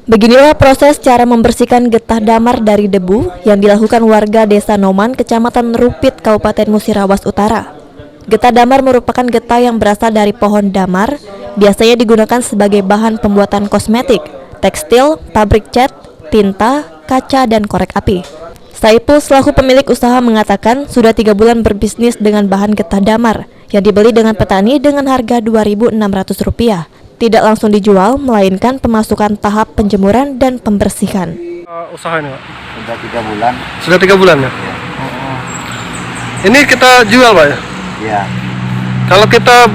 Beginilah proses cara membersihkan getah damar dari debu yang dilakukan warga Desa Noman, Kecamatan Rupit, Kabupaten Musirawas Utara. Getah damar merupakan getah yang berasal dari pohon damar, biasanya digunakan sebagai bahan pembuatan kosmetik, tekstil, pabrik cat, tinta, kaca, dan korek api. Saipul selaku pemilik usaha mengatakan sudah 3 bulan berbisnis dengan bahan getah damar yang dibeli dengan petani dengan harga Rp2.600. Tidak langsung dijual, melainkan pemasukan tahap penjemuran dan pembersihan. Usaha ini, Pak? Sudah 3 bulan. Sudah 3 bulan ya? Ya. Ini kita jual, Pak ya? Ya. Kalau kita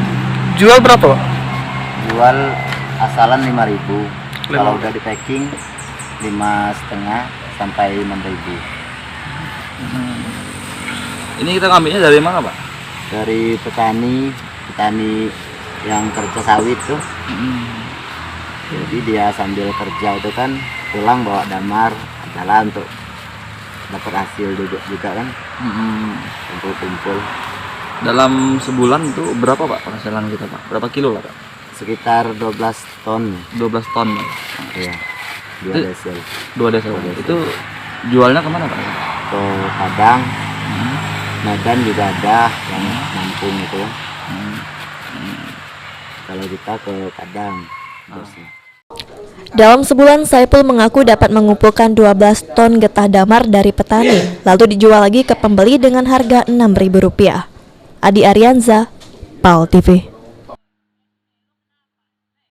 jual berapa, Pak? Jual asalan 5.000. Kalau udah di packing 5,5 sampai 6.000. Ini kita ngambilnya dari mana, Pak? Dari petani yang kerja sawit tuh. Jadi dia sambil kerja itu kan pulang bawa damar jalan untuk dapat hasil juga kan. Kumpul-kumpul. Dalam sebulan itu berapa, Pak, penghasilan kita, Pak? Berapa kilo lah, Pak? Sekitar 12 ton. 12 ton, Pak. Iya. Itu 2 desel. 2 desa. Itu jualnya kemana, Pak? Ke Padang. Medan juga ada yang Lampung itu. Kalau kita ke Padang. Dalam sebulan, Saipul mengaku dapat mengumpulkan 12 ton getah damar dari petani, lalu dijual lagi ke pembeli dengan harga Rp6.000. Adi Arianza, PAL TV.